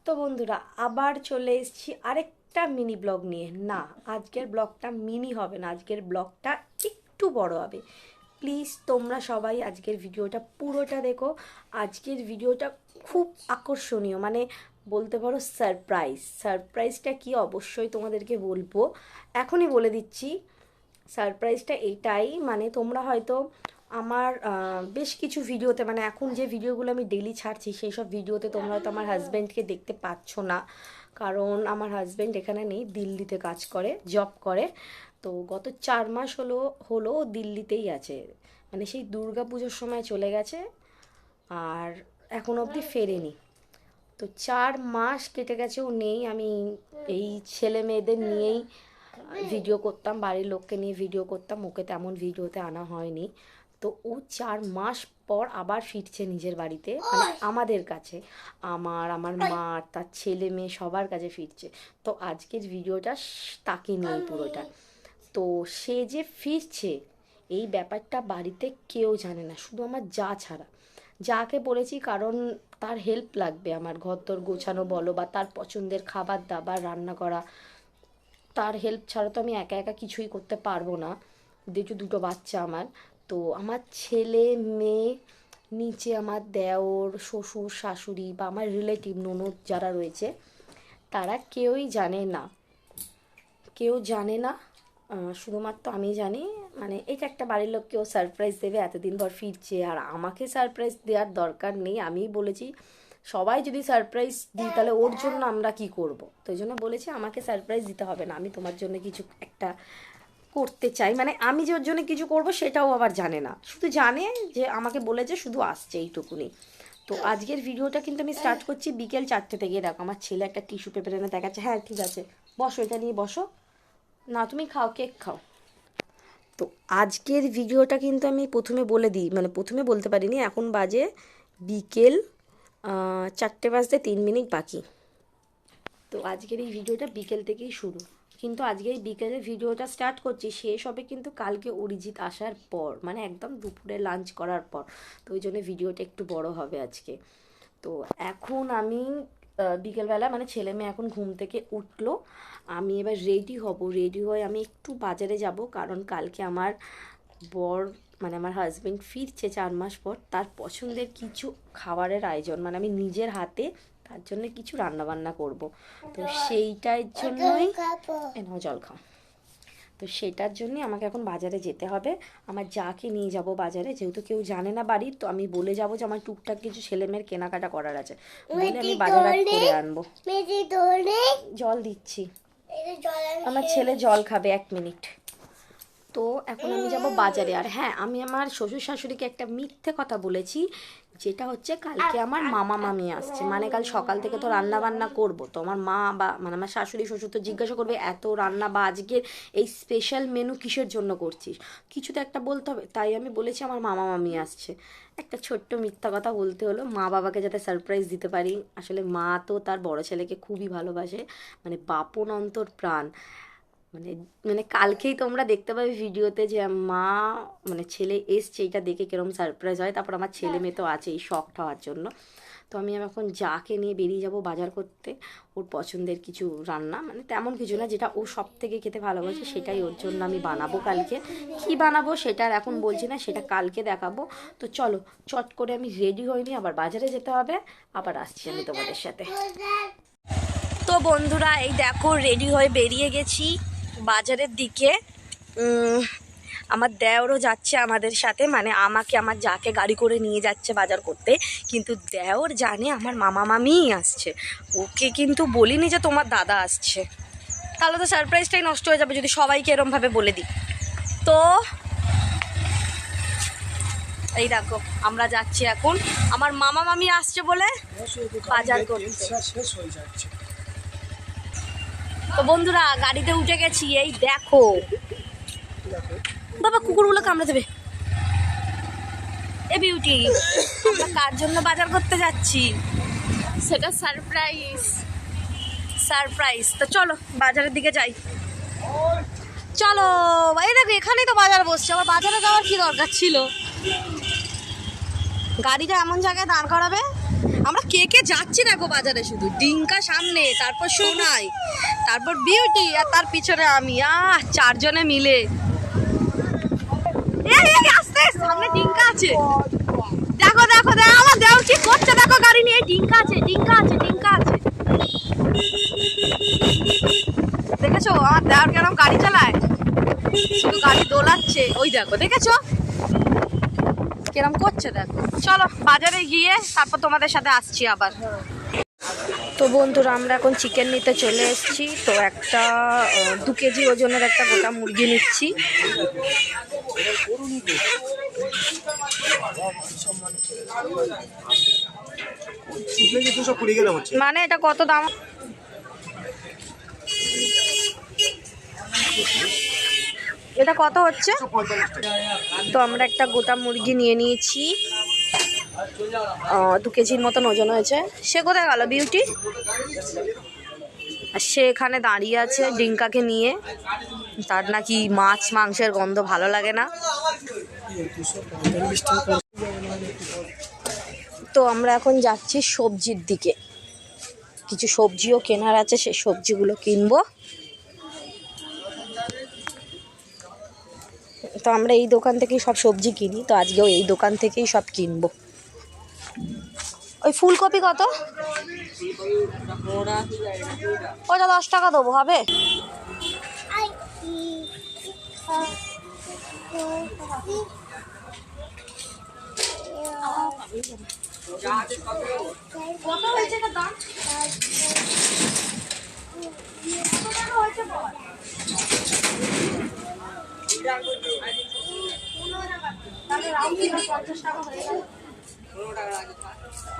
তো বন্ধুরা আবার চলে এসেছি আরেকটা মিনি ব্লগ নিয়ে। না, আজকের ব্লগটা মিনি হবে না, আজকের ব্লগটা একটু বড় হবে। প্লিজ তোমরা সবাই আজকের ভিডিওটা পুরোটা দেখো। আজকের ভিডিওটা খুব আকর্ষণীয়, মানে বলতে পারো সারপ্রাইজটা কি অবশ্যই তোমাদেরকে বলবো, এখনই বলে দিচ্ছি। সারপ্রাইজটা এটাই, মানে তোমরা হয়তো আমার বেশ কিছু ভিডিওতে, মানে এখন যে ভিডিওগুলো আমি ডেলি ছাড়ছি সেই সব ভিডিওতে তোমরা হয়তো আমার হাজব্যান্ডকে দেখতে পাচ্ছ না, কারণ আমার হাজব্যান্ড এখানে নেই, দিল্লিতে কাজ করে, জব করে। তো গত 4 মাস হলো ও দিল্লিতেই আছে, মানে সেই দুর্গা পুজোর সময় চলে গেছে আর এখন অবধি ফেরেনি। তো 4 মাস কেটে গেছে ও নেই। আমি এই ছেলে মেয়েদের নিয়েই ভিডিও করতাম, বাড়ির লোককে নিয়ে ভিডিও করতাম, ওকে তেমন ভিডিওতে আনা হয়নি। তো ও 4 মাস পর আবার ফিরছে নিজের বাড়িতে, মানে আমাদের কাছে, আমার মা, তার ছেলে মেয়ে সবার কাছে ফিরছে। তো আজকের ভিডিওটা তাকে নিয়ে পুরোটা। তো সে যে ফিরছে এই ব্যাপারটা বাড়িতে কেউ জানে না, শুধু আমার যা ছাড়া। যাকে বলেছি কারণ তার হেল্প লাগবে, আমার ঘরদোর গোছানো বলো বা তার পছন্দের খাবার দাবার রান্না করা, তার হেল্প ছাড়া তো আমি একা একা কিছুই করতে পারবো না, যেহেতু দুটো বাচ্চা আমার। তো আমার ছেলে মেয়ে, নিচে আমার দেওর, শ্বশুর শাশুড়ি বা আমার রিলেটিভ ননদ যারা রয়েছে, তারা কেউই জানে না, কেউ জানে না। শুধুমাত্র আমি জানি। মানে এটা একটা বাড়ির লোককেও সারপ্রাইজ দেবে, এতদিন পর ফিরছে, আর আমাকে সারপ্রাইজ দেওয়ার দরকার নেই। আমি বলেছি সবাই যদি সারপ্রাইজ দিই তাহলে ওর জন্য আমরা কি করব, তো এই জন্য বলেছি আমাকে সারপ্রাইজ দিতে হবে না, আমি তোমার জন্য কিছু একটা করতে চাই। মানে আমি যে ওর জন্য কিছু করব সেটাও আবার জানে না, শুধু জানে যে আমাকে বলেছে শুধু আসছে, এইটুকুনি। তো আজকের ভিডিওটা কিন্তু আমি স্টার্ট করছি বিকেল 4টে থেকে। দেখো আমার ছেলে একটা টিস্যু পেপার এনে দেখাচ্ছে। হ্যাঁ ঠিক আছে, বসো, এটা নিয়ে বসো। না তুমি খাও, কেক খাও। তো আজকের ভিডিওটা কিন্তু আমি প্রথমে বলে দিই, মানে প্রথমে বলতে পারিনি, এখন বাজে বিকেল 4টে বাজতে 3 মিনিট বাকি। তো আজকের এই ভিডিওটা বিকেল থেকেই শুরু, কিন্তু আজকে এই বিকেলে ভিডিওটা স্টার্ট করছি, শেষ হবে কিন্তু কালকে অরিজিৎ আসার পর, মানে একদম দুপুরে লাঞ্চ করার পর। তো ওই জন্য ভিডিওটা একটু বড় হবে আজকে। তো এখন আমি বিকেলবেলা, মানে ছেলে মেয়ে এখন ঘুম থেকে উঠলো, আমি এবার রেডি হব। রেডি হয়ে আমি একটু বাজারে যাব, কারণ কালকে আমার বর, মানে আমার হাজব্যান্ড ফিরছে 4 মাস পর, তার পছন্দের কিছু খাবারের আয়োজন, মানে আমি নিজের হাতে তার জন্য কিছু রান্না বান্না করব। তো সেইটার জন্যই নাও জল খাও। তো সেটার জন্যই আমাকে এখন বাজারে যেতে হবে। আমার যাকে নিয়ে যাব বাজারে, যেহেতু কেউ জানে না বাড়ির, তো আমি বলে যাব যে আমার টুকটাক কিছু ছেলেমেয়ের কেনাকাটা করার আছে, বলে আমি বাজার করে আনবো। জল দিচ্ছি, আমার ছেলে জল খাবে, 1 মিনিট। তো এখন আমি যাব বাজারে। আর হ্যাঁ, আমি আমার শ্বশুর শাশুড়িকে একটা মিথ্যে কথা বলেছি, যেটা হচ্ছে কালকে আমার মামা মামি আসছে, মানে কাল সকাল থেকে তো রান্না বান্না করবো, তো আমার মা বা মানে আমার শাশুড়ি শ্বশুর তো জিজ্ঞাসা করবে এত রান্না বা আজকের এই স্পেশাল মেনু কিসের জন্য করছিস, কিছু তো একটা বলতে হবে। তাই আমি বলেছি আমার মামা মামি আসছে। একটা ছোট্ট মিথ্যা কথা বলতে হলো, মা বাবাকে যাতে সারপ্রাইজ দিতে পারি। আসলে মা তো তার বড় ছেলেকে খুবই ভালোবাসে, মানে বাপন অন্তর প্রাণ। মানে মানে কালকেই তোমরা দেখতে পাবে ভিডিওতে যে মা, মানে ছেলে এসছে, এটা দেখে কিরকম সারপ্রাইজ হয়। তারপর আমার ছেলে মেয়ে তো আছেই শখ হওয়ার জন্য। তো আমি এখন যাকে নিয়ে বেরিয়ে যাব বাজার করতে, ওর পছন্দের কিছু রান্না, মানে তেমন কিছু না, যেটা ও সব থেকে খেতে ভালোবাসে সেটাই ওর জন্য আমি বানাবো কালকে। কি বানাবো সেটা আর এখন বলছি না, সেটা কালকে দেখাবো। তো চলো চট করে আমি রেডি হইনি, আবার বাজারে যেতে হবে, আবার আসছি আমি তোমাদের সাথে। তো বন্ধুরা এই দেখো রেডি হয়ে বেরিয়ে গেছি বাজারের দিকে। আমার দেওরও যাচ্ছে আমাদের সাথে, মানে আমাকে আমার যাকে গাড়ি করে নিয়ে যাচ্ছে বাজার করতে, কিন্তু দেওর জানে আমার মামা মামিই আসছে, ওকে কিন্তু বলিনি যে তোমার দাদা আসছে, তাহলে তো সারপ্রাইজটাই নষ্ট হয়ে যাবে যদি সবাইকে এরমভাবে বলে দিই। তো এই দেখো আমরা যাচ্ছি এখন, আমার মামা মামি আসছে বলে বাজার করতে। তো বন্ধুরা গাড়িতে উঠে গেছি, এই দেখো বাবা কুকুরগুলো কামড়ে দেবে। এ বিউটি, আমরা কার জন্য বাজার করতে যাচ্ছি? সেটা সারপ্রাইজ। সারপ্রাইজ। তো চলো বাজারের দিকে যাই, চলো। এই দেখো এখানেই তো বাজার বসছে, আমার বাজারে যাওয়ার কি দরকার ছিল? গাড়িটা এমন জায়গায় দাঁড় করাবে আমরা কে কে যাচ্ছি দেখো বাজারে, শুধু ডিঙ্কা সামনে, তারপর সোনাই, তারপর বিউটি, আর তার পিছনে আমি। চারজনে মিলে আস্তে সামনে ডিঙ্কা আছে। দেখো দেখো দেখো আমার দেওর কি করছে, দেখো গাড়ি নিয়ে। ডিঙ্কা আছে, ডিঙ্কা আছে, ডিঙ্কা আছে। দেখেছো আমার দেওর কেরম গাড়ি চালায়, শুধু গাড়ি দোলাচ্ছে। ওই দেখো, দেখেছো কিরম করছে দেখো। চলো বাজারে গিয়ে তারপর তোমাদের সাথে আসছি আবার। তো বন্ধুরা আমরা এখন চিকেন নিতে চলে এসেছি। তো একটা 2 কেজি ওজনের একটা গোটা মুরগি নিচ্ছি। মানে এটা কত দাম? এটা কত হচ্ছে? তো আমরা একটা গোটা মুরগি নিয়ে নিয়েছি, 2 কেজির মতন ওজন হয়েছে। সে কোথায় গেল বিউটি? আর সে এখানে দাঁড়িয়ে আছে ডিঙ্কাকে নিয়ে, তার নাকি মাছ মাংসের গন্ধ ভালো লাগে না। তো আমরা এখন যাচ্ছি সবজির দিকে, কিছু সবজিও কেনার আছে, সেই সবজিগুলো কিনবো। তো আমরা এই দোকান থেকেই সব সবজি কিনি, তো আজকেও এই দোকান থেকেই সব কিনবো। ওই ফুলকপি কত? ওটা 10 টাকা দেবো, হবে? কত হয়েছে এটা দাম? তাহলে রাউন্ড 50 টাকা হয়ে গেল।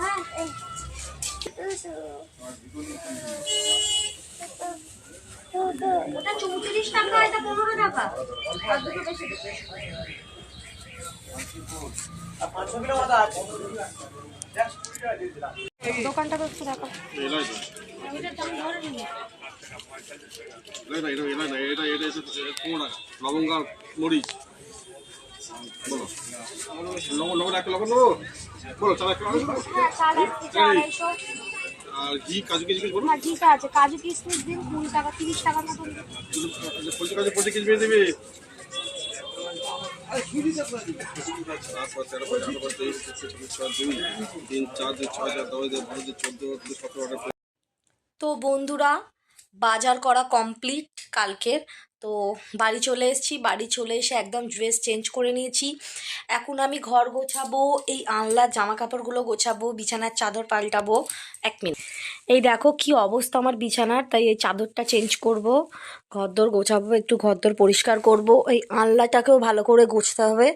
হ্যাঁ ওটা 34 টাকা, এটা 15 টাকা। দোকানটা তো একটু দেখো। লবঙ্গ মরিচ বলো, লবণ একটা লবণ নেবো বলো, চাল একটা আর ঘি কাজু কিশমিশ বলো। ঘিটা আছে, কাজু কিশমিশ দিন 20 টাকা 30 টাকার মতন। পঞ্চাশ কাজু 25 কেজি পেয়ে দেবে। তো বন্ধুরা বাজার করা কমপ্লিট কালকের। তো বাড়ি চলে এসেছি, বাড়ি চলে এসে একদম ড্রেস চেঞ্জ করে নিয়েছি। এখন আমি ঘর গোছাবো, এই আনলার জামা কাপড়গুলো গোছাবো, বিছানার চাদর পাল্টাবো। 1 মিনিট। এই দেখো কি অবস্থা আমার বিছানার, তাই এই চাদরটা চেঞ্জ করব, ঘরদোর গোছাবো, একটু ঘরদোর পরিষ্কার করব, এই আনলাটাকেও ভালো করে গুছতে হবে।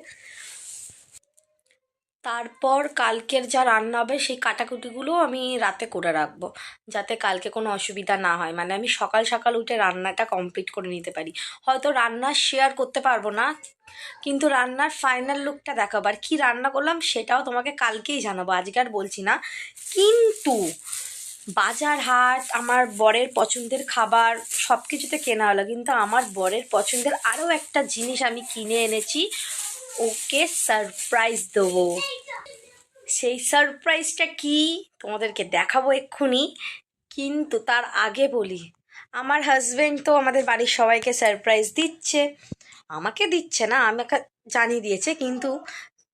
তারপর কালকের যা রান্না হবে সেই কাটাকুটিগুলো আমি রাতে করে রাখবো, যাতে কালকে কোনো অসুবিধা না হয়। মানে আমি সকাল সকাল উঠে রান্নাটা কমপ্লিট করে নিতে পারি। হয়তো রান্না শেয়ার করতে পারবো না, কিন্তু রান্নার ফাইনাল লুকটা দেখাবো। আর কী রান্না করলাম সেটাও তোমাকে কালকেই জানাবো, আজকে আর বলছি না। কিন্তু বাজার হাট আমার বরের পছন্দের খাবার সব কিছুতে কেনা হলো, কিন্তু আমার বরের পছন্দের আরও একটা জিনিস আমি কিনে এনেছি, ওকে সারপ্রাইজ দেবো। সেই সারপ্রাইজটা কি তোমাদেরকে দেখাবো এক্ষুনি, কিন্তু তার আগে বলি আমার হাজব্যান্ড তো আমাদের বাড়ির সবাইকে সারপ্রাইজ দিচ্ছে। আমাকে দিচ্ছে না, আমাকে জানিয়ে দিয়েছে, কিন্তু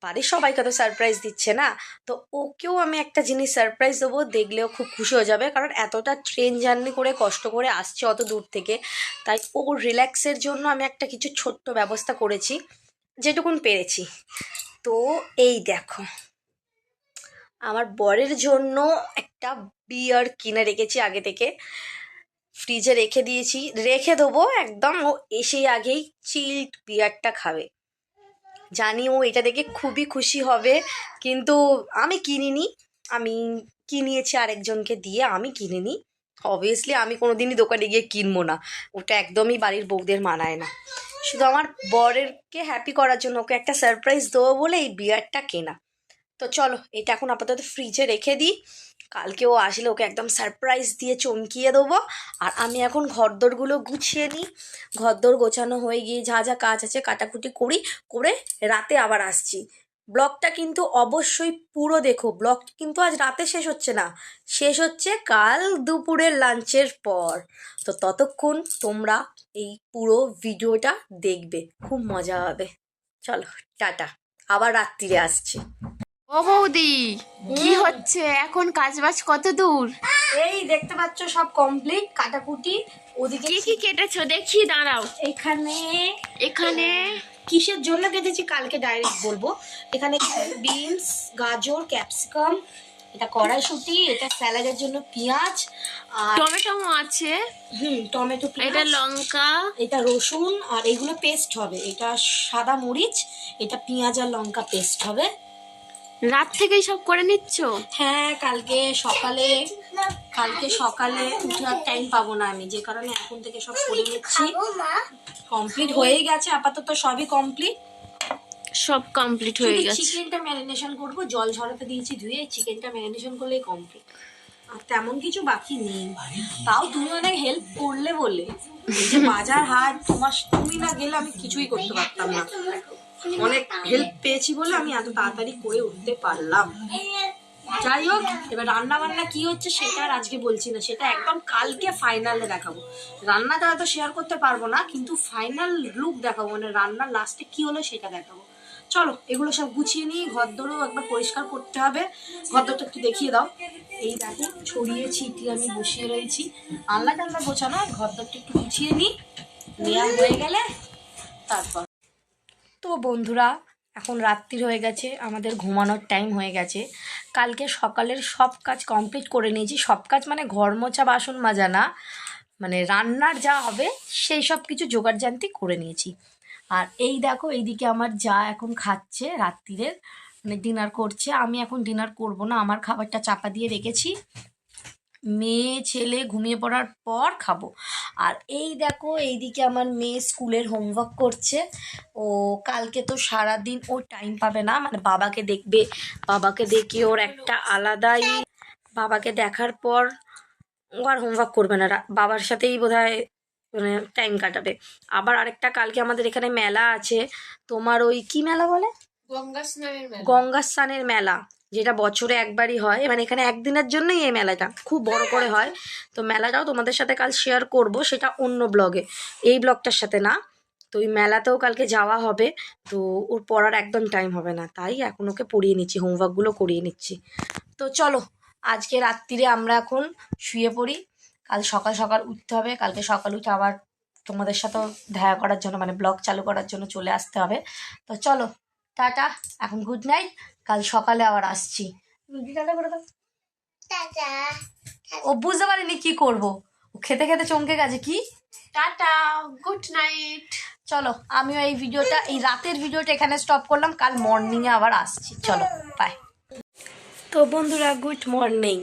বাড়ির সবাইকে তো সারপ্রাইজ দিচ্ছে না। তো ওকেও আমি একটা জিনিস সারপ্রাইজ দেবো, দেখলেও খুব খুশি হয়ে যাবে, কারণ এতটা ট্রেন জার্নি করে কষ্ট করে আসছে অত দূর থেকে। তাই ওর রিল্যাক্সের জন্য আমি একটা কিছু ছোট্ট ব্যবস্থা করেছি, যেটুকুন পেরেছি। তো এই দেখো আমার বরের জন্য একটা বিয়ার কিনে রেখেছি, আগে থেকে ফ্রিজে রেখে দিয়েছি, রেখে দেবো একদম। ও এসেই আগেই চিল্ড বিয়ারটা খাবে, জানি ও এটা দেখে খুবই খুশি হবে। কিন্তু আমি কিনিনি, আমি কিনিয়েছি আরেকজনকে দিয়ে, আমি কিনিনি। অবভিয়াসলি আমি কোনো দিনই দোকানে গিয়ে কিনবো না, ওটা একদমই বাড়ির বউদের মানায় না। শুধু আমার বরেরকে হ্যাপি করার জন্য, ওকে একটা সারপ্রাইজ দেবো বলে এই বিয়ারটা কেনা। তো চলো এটা এখন আপাতত ফ্রিজে রেখে দিই, কালকে ও আসলে ওকে একদম সারপ্রাইজ দিয়ে চমকিয়ে দেবো। আর আমি এখন ঘরদোরগুলো গুছিয়ে নিই, ঘরদোর গোছানো হয়ে গিয়ে যা যা কাজ আছে কাটাকুটি করি, করে রাতে আবার আসছি। ব্লগটা কিন্তু অবশ্যই পুরো দেখো। ব্লগ কিন্তু আজ রাতে শেষ হচ্ছে না, শেষ হচ্ছে কাল দুপুরের লাঞ্চের পর। তো ততক্ষণ তোমরা এই পুরো ভিডিওটা দেখবে, খুব মজা হবে। চলো টাটা, আবার রাত্রিরে আসছি। ও বৌদি, কি হচ্ছে এখন? কাজবাজ কত দূর? এই দেখতে পাচ্ছ সব কমপ্লিট, কাটাকুটি। ওদিকে কি কি কেটেছো দেখি, দাঁড়াও। এখানে এখানে কিসের জন্য কেটেছি কালকে ডাইরেক্ট বলবো। এখানে বিনস, গাজর, ক্যাপসিকাম, এটা কড়াইশুঁটি, এটা স্যালাডের জন্য পেঁয়াজ, আর টমেটো আছে, টমেটো, এটা লঙ্কা, এটা রসুন, আর এগুলো পেস্ট হবে। এটা সাদা মরিচ, এটা পেঁয়াজ আর লঙ্কা পেস্ট হবে। রাত থেকেই সব করে নিচ্ছ? হ্যাঁ, কালকে সকালে উঠে আর টাইম পাবো না আমি, যে কারণে এখন থেকে সব করে নিচ্ছি। কমপ্লিট হয়ে গেছে, আপাতত সবই কমপ্লিট, সব কমপ্লিট হয়ে গেছে। চিকেনটা ম্যারিনেশন করব, জল ঝরাতে দিয়েছি ধুয়ে, চিকেনটা ম্যারিনেশন করলেই কমপ্লিট। আর তেমন কিছু বাকি নেই। তাও তুমি অনেক হেল্প করলে বলে, এই যে বাজার হাট তুমি না গেলে আমি কিছুই করতে পারতাম না। অনেক হেল্প পেয়েছি বলে আমি এত তাড়াতাড়ি করে উঠতে পারলাম। যাই হোক, এবার রান্না বান্না কি হচ্ছে সেটা আর আজকে বলছি না, সেটা একদম কালকে ফাইনালে দেখাবো। রান্নাটা তো শেয়ার করতে পারবো না, কিন্তু ফাইনাল লুক দেখাবো, মানে রান্নার লাস্টে কি হলো সেটা দেখাবো। চলো এগুলো সব গুছিয়ে নিই, ঘরদোরও একবার পরিষ্কার করতে হবে। ঘরদোরটা একটু দেখিয়ে দাও। এই দেখো ছড়িয়ে ছিটিয়ে আমি বসিয়ে রয়েছি, আল্লাহ টাল্লা গোছানো। ঘরদোরটা একটু গুছিয়ে নিই, নেওয়া হয়ে গেলে তারপর। তো বন্ধুরা, এখন রাত্রির হয়ে গেছে, আমাদের ঘুমানোর টাইম হয়ে গেছে। কালকে সকালের সব কাজ কমপ্লিট করে নিয়েছি। সব কাজ মানে ঘর মোছা, বাসন মাজা না, মানে রান্নার যা হবে সেই সব কিছু জোগাড়জান্তি করে নিয়েছি। আর এই দেখো এইদিকে আমার যা এখন খাচ্ছে রাত্রিরের, মানে ডিনার করছে। আমি এখন ডিনার করব না, আমার খাবারটা চাপা দিয়ে রেখেছি, মেয়ে ছেলে ঘুমিয়ে পড়ার পর খাবো। আর এই দেখো এইদিকে আমার মেয়ে স্কুলের হোমওয়ার্ক করছে। ও কালকে তো সারাদিন ও টাইম পাবে না, মানে বাবাকে দেখবে, বাবাকে দেখে ওর একটা আলাদাই, বাবাকে দেখার পর ও আর হোমওয়ার্ক করবে না, বাবার সাথেই বোধহয় মানে টাইম কাটাবে। আবার আরেকটা কালকে আমাদের এখানে মেলা আছে, তোমার ওই কি মেলা বলে, গঙ্গা স্নানের মেলা, যেটা বছরে একবারই হয়। মানে এখানে একদিনের জন্যই এই মেলাটা খুব বড় করে হয়। তো মেলাটাও তোমাদের সাথে কাল শেয়ার করব, সেটা অন্য ব্লগে, এই ব্লগটার সাথে না। তো ওই মেলাতেও কালকে যাওয়া হবে। তো ওর পড়ার একদম টাইম হবে না, তাই এখন ওকে পড়িয়ে নিচ্ছি, হোমওয়ার্কগুলো করিয়ে নিচ্ছি। তো চলো আজকে রাত্রিরে আমরা এখন শুয়ে পড়ি, কাল সকাল সকাল উঠতে হবে। কালকে সকাল উঠে আবার তোমাদের সাথেও দেখা করার জন্য, মানে ব্লগ চালু করার জন্য চলে আসতে হবে। তো চলো টাটা, এখন গুড নাইট, কাল সকালে আবার আসছি। টাটা করে দাও। ও বুঝতে পারিনি কি করবো, ও খেতে খেতে চমকে গেছে। কি টাটা, গুড নাইট। চলো আমিও এই ভিডিওটা, এই রাতের ভিডিওটা এখানে স্টপ করলাম, কাল মর্নিংয়ে আবার আসছি। চলো বাই। তো বন্ধুরা গুড মর্নিং,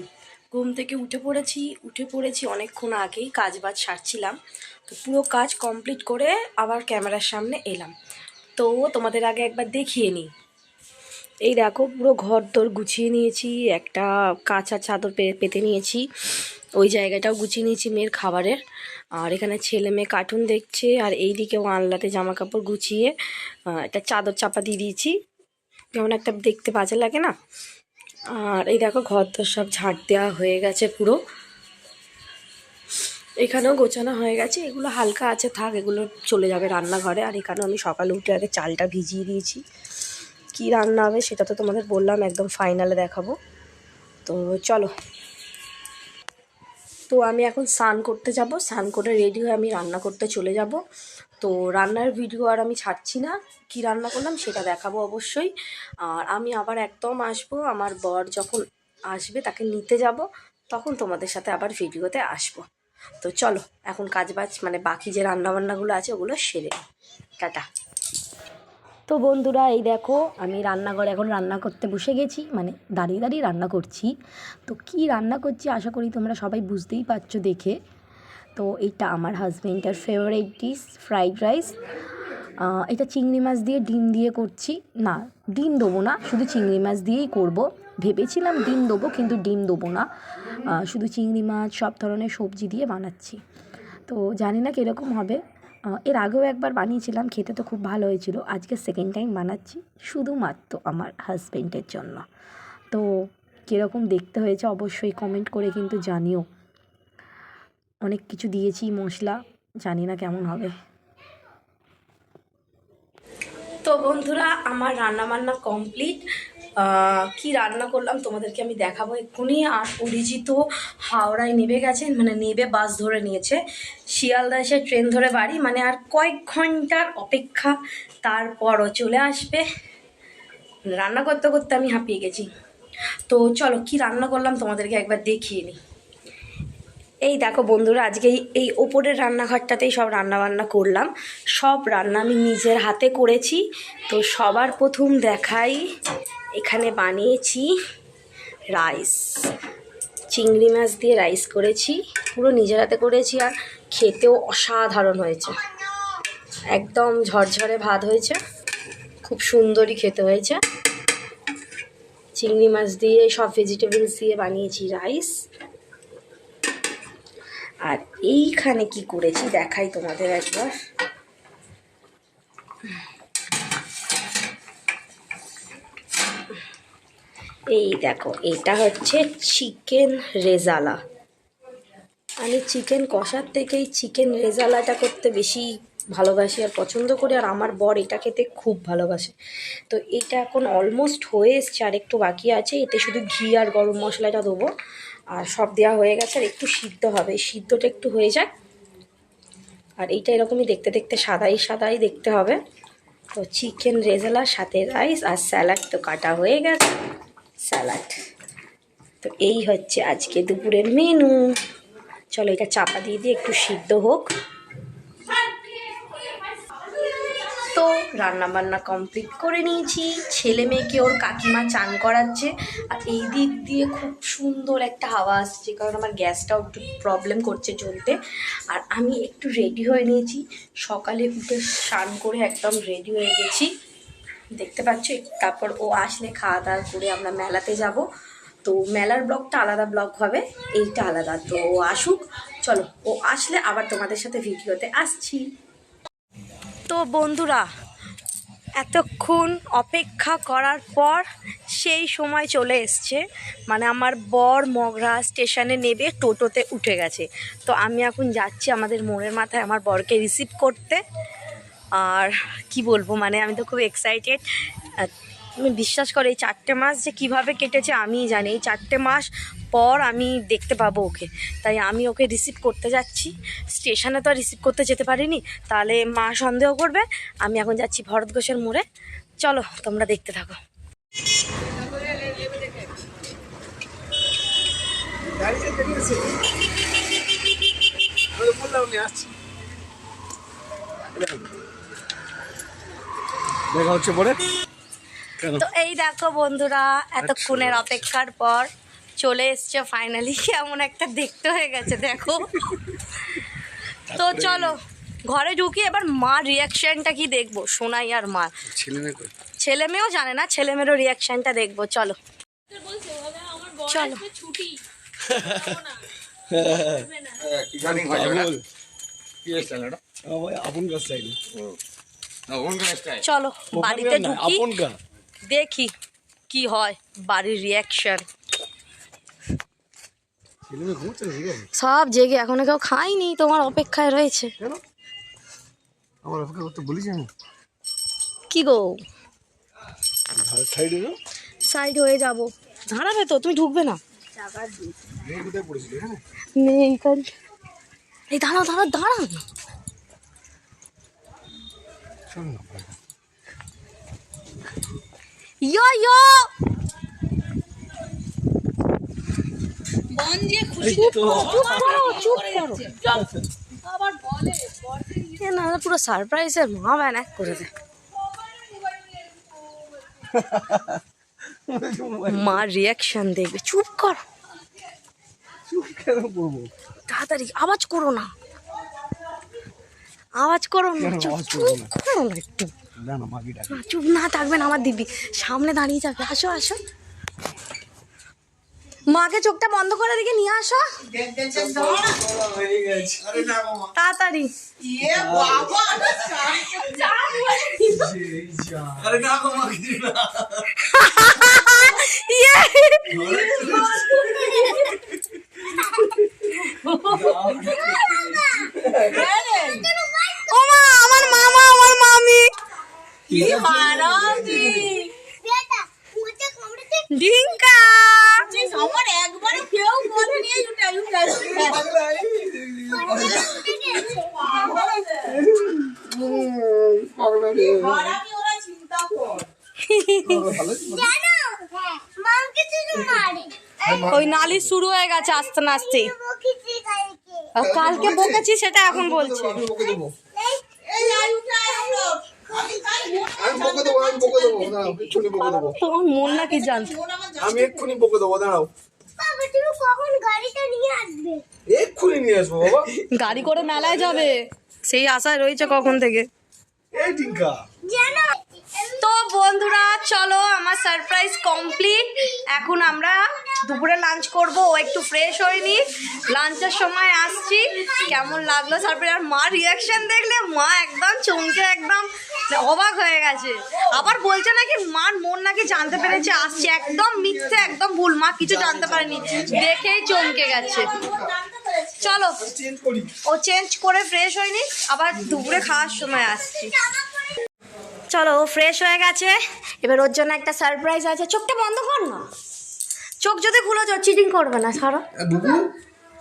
ঘুম থেকে উঠে পড়েছি অনেকক্ষণ আগেই, কাজ বাজ সারছিলাম। তো পুরো কাজ কমপ্লিট করে আবার ক্যামেরার সামনে এলাম। তো তোমাদের আগে একবার দেখিয়ে নিই। এই দেখো পুরো ঘর দোর গুছিয়ে নিয়েছি, একটা কাঁচা চাদর পেতে নিয়েছি, ওই জায়গাটাও গুছিয়ে নিয়েছি মেয়ের খাবারের। আর এখানে ছেলে মেয়ে কার্টুন দেখছে, আর এই দিকেও আনলাতে জামা কাপড় গুছিয়ে একটা চাদর চাপা দিয়ে দিয়েছি, যেমন একটা দেখতে বাজে লাগে না। আর এই দেখো ঘর দোর সব ঝাঁট দেওয়া হয়ে গেছে পুরো, এখানেও গোছানো হয়ে গেছে। এগুলো হালকা আছে, থাক, এগুলো চলে যাবে রান্নাঘরে। আর এখানেও আমি সকালে উঠে আগে চালটা ভিজিয়ে দিয়েছি। কি রান্না হবে সেটা তো তোমাদের বললাম, একদম ফাইনালে দেখাবো। তো চলো, তো আমি এখন স্নান করতে যাব, স্নান করে রেডি হয়ে আমি রান্না করতে চলে যাব। তো রান্নার ভিডিও আর আমি ছাড়ছি না, কি রান্না করলাম সেটা দেখাবো অবশ্যই। আর আমি আবার একদম আসবো, আমার বর যখন আসবে তাকে নিতে যাব, তখন তোমাদের সাথে আবার ভিডিওতে আসবো। তো চলো এখন কাজবাজ মানে বাকি যে রান্নাবান্নাগুলো আছে ওগুলো সেরে টাটা। তো বন্ধুরা এই দেখো আমি রান্নাঘরে এখন রান্না করতে বসে গেছি, মানে দাঁড়িয়ে দাঁড়িয়ে রান্না করছি। তো কি রান্না করছি আশা করি তোমরা সবাই বুঝতেই পারছো দেখে। তো এইটা আমার হাজব্যান্ডের ফেভারিট ডিশ, ফ্রাইড রাইস। এটা চিংড়ি মাছ দিয়ে ডিম দিয়ে করছি, না ডিম দেবো না, শুধু চিংড়ি মাছ দিয়েই করব। ভেবেছিলাম ডিম দেবো, কিন্তু ডিম দেবো না, শুধু চিংড়ি মাছ সব ধরনের সবজি দিয়ে বানাচ্ছি। তো জানি না কীরকম হবে, এর আগেও একবার বানিয়েছিলাম, খেতে তো খুব ভালো হয়েছিল। আজকে সেকেন্ড টাইম বানাচ্ছি শুধুমাত্র আমার হাজব্যান্ডের জন্য। তো কীরকম দেখতে হয়েছে অবশ্যই কমেন্ট করে কিন্তু জানিও। অনেক কিছু দিয়েছি মশলা, জানি না কেমন হবে। তো বন্ধুরা, আমার রান্নাবান্না কমপ্লিট। কি রান্না করলাম তোমাদেরকে আমি দেখাবো এক্ষুনি। আর অরিজিৎ হাওড়ায় নেমে গেছেন, মানে নেবে বাস ধরে নিয়েছে। শিয়ালদা এসে ট্রেন ধরে বাড়ি, মানে আর কয়েক ঘন্টার অপেক্ষা, তারপরও চলে আসবে। রান্না করতে করতে আমি হাঁপিয়ে গেছি। তো চলো কি রান্না করলাম তোমাদেরকে একবার দেখিয়ে নিই। এই দেখো বন্ধুরা, আজকে এই ওপরের রান্নাঘরটাতেই সব রান্নাবান্না করলাম। সব রান্না আমি নিজের হাতে করেছি। তো সবার প্রথম দেখাই, এখানে বানিয়েছি রাইস, চিংড়ি মাছ দিয়ে রাইস করেছি, পুরো নিজের হাতে করেছি। আর খেতেও অসাধারণ হয়েছে, একদম ঝরঝরে ভাত হয়েছে, খুব সুন্দরই খেতে হয়েছে। চিংড়ি মাছ দিয়ে সব ভেজিটেবলস দিয়ে বানিয়েছি রাইস। আর এইখানে কি করেছি দেখাই তোমাদের একবার। এই দেখো, এটা হচ্ছে চিকেন রেজালা। আমি চিকেন কষার থেকেই চিকেন রেজালাটা করতে বেশি ভালোবাসি আর পছন্দ করি। আর আমার বর এটা খেতে খুব ভালোবাসে। তো এটা এখন অলমোস্ট হয়ে এসছে, আর একটু বাকি আছে। এতে শুধু ঘি আর গরম মশলাটা দেবো, আর সব দেওয়া হয়ে গেছে। আর একটু সিদ্ধ হবে, সিদ্ধটা একটু হয়ে যাক। আর এইটা এরকমই দেখতে দেখতে সাদাই সাদাই দেখতে হবে। তো চিকেন রেজালার সাথে রাইস আর স্যালাড তো কাটা হয়ে গেছে, স্যালাড। তো এই হচ্ছে আজকে দুপুরের মেনু। চলো এটা চাপা দিয়ে দিয়ে একটু সিদ্ধ হোক। তো রান্নাবান্না কমপ্লিট করে নিয়েছি। ছেলে মেয়েকে ওর কাকিমা চান করাচ্ছে। আর এই দিক দিয়ে খুব সুন্দর একটা হাওয়া আসছে, কারণ আমার গ্যাসটাও একটু প্রবলেম করছে জ্বলতে। আর আমি একটু রেডি হয়ে নিয়েছি, সকালে উঠে স্নান করে একদম রেডি হয়ে গেছি, দেখতে পাচ্ছ। তারপর ও আসলে খাওয়া দাওয়া করে আমরা মেলাতে যাব। তো মেলার ব্লগটা আলাদা ব্লগ হবে, এইটা আলাদা। তো ও আসুক, চলো ও আসলে আবার তোমাদের সাথে ভিডিওতে আসছি। তো বন্ধুরা, এতক্ষণ অপেক্ষা করার পর সেই সময় চলে এসছে। মানে আমার বর মগরা স্টেশনে নেবে টোটোতে উঠে গেছে। তো আমি এখন যাচ্ছি আমাদের মোড়ের মাথায় আমার বরকে রিসিভ করতে। আর কি বলবো, মানে আমি তো খুব এক্সাইটেড। তুমি বিশ্বাস করো, এই 4টে মাস যে কীভাবে কেটেছে আমিই জানি। এই 4টে মাস পর আমি দেখতে পাবো ওকে, তাই আমি ওকে রিসিভ করতে যাচ্ছি। স্টেশনে তো আর রিসিভ করতে যেতে পারিনি, তাহলে মা সন্দেহ করবে। আমি এখন যাচ্ছি ভরত ঘোষের মোড়ে, চলো তোমরা দেখতে থাকো। দেখা হচ্ছে পরে। তো এই দেখো বন্ধুরা, এতক্ষণের অপেক্ষার পর চলে এসছে ফাইনালি। কেমন একটা দেখতে হয়ে গেছে দেখো। তো চলো ঘরে ঢুকি, এবার মার রিয়াকশনটা কি দেখবো, সোনাই আর মার। ছেলে মেয়েও জানে না, ছেলে মেয়েরও রিয়াকশনটা দেখবো। চলো চলো। চলো বাড়িতে ঢুকি, দেখি কি হয় বাড়ির রিয়াকশন। সব জেগে, এখনো কেউ খাইনি, তোমার অপেক্ষায় রয়েছে। আমার অপেক্ষা করতে বলিস আমি কি গো, সাইডে সাইড হয়ে যাব। দাঁড়াবে তো, তুমি ঢুকবে না। কোথায় পড়েছিলি? নেই কাল। এই দাঁড়াও দাঁড়াও দাঁড়াও না। ইয়ো ইয়ো না, পুরো সারপ্রাইজের মা ব্যানাক করে দেয়। মার রিয়াকশন দেখবে। চুপ কর, তাড়াতাড়ি আওয়াজ করো না, আওয়াজ করো না, চুপ করো না একটু। চুপ না থাকবেন আমার দিদি, সামনে দাঁড়িয়ে যাবে। আসো আসো, মাকে চোখটা বন্ধ করে দিকে নিয়ে আসো তাড়াতাড়ি। ইয়ে! ওমা, আমার মামা আমার মামি ডিঙ্কা ওই নালি শুরু হয়ে গেছে আস্তে না আস্তে। কালকে বকেছি সেটা এখন বলছে। তোমার মন নাকি জানতো? আমি এক্ষুনি বকে দেবো, দাঁড়াও। এক্ষুনি নিয়ে আসবো বাবা। গাড়ি করে মেলায় যাবে সেই আশায় রয়েছে কখন থেকে। এই টিঙ্কা, তো বন্ধুরা চলো, আমার সারপ্রাইজ কমপ্লিট। এখন আমরা দুপুরে লাঞ্চ করব। ও একটু ফ্রেশ হয়নি, লাঞ্চের সময় আসছি। কেমন লাগলো সারপ্রাইজ? আর মার রিয়াকশন দেখলে মা একদম চমকে একদম অবাক হয়ে গেছে। আবার বলছে নাকি মার মন নাকি জানতে পেরেছে আসছে। একদম মিথ্যে, একদম ভুল, মা কিছু জানতে পারেনি, দেখেই চমকে গেছে। চলো, চেঞ্জ করি। ও চেঞ্জ করে ফ্রেশ হয়নি, আবার দুপুরে খাওয়ার সময় আসছি। চলো, ও ফ্রেশ হয়ে গেছে, এবার ওর জন্য একটা সারপ্রাইজ আছে। চোখটা বন্ধ কর না, চোখ যদি খুলে যাও চিটিং করবে না সারা। বুবু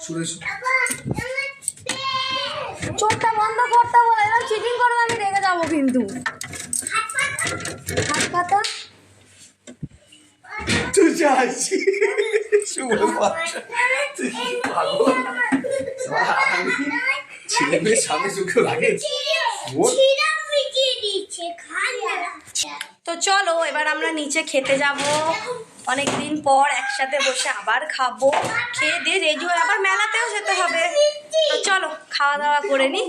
সুরেশ, চোখটা বন্ধ করতে বলে, এবার চিটিং করবে আমি রেগে যাবো কিন্তু। হাত পাতা তুই যাচ্ছি শুভ বাচ্চা, তুই কি পাগল? ছেলে মেয়ের সামনে চোখে লাগে। তো চলো, এবার আমরা নিচে খেতে যাব। অনেকদিন পর একসাথে বসে আবার খাবো। খেয়ে দিয়ে রেডি হয়ে আবার মেলাতেও যেতে হবে। তো চলো খাওয়া দাওয়া করে নি।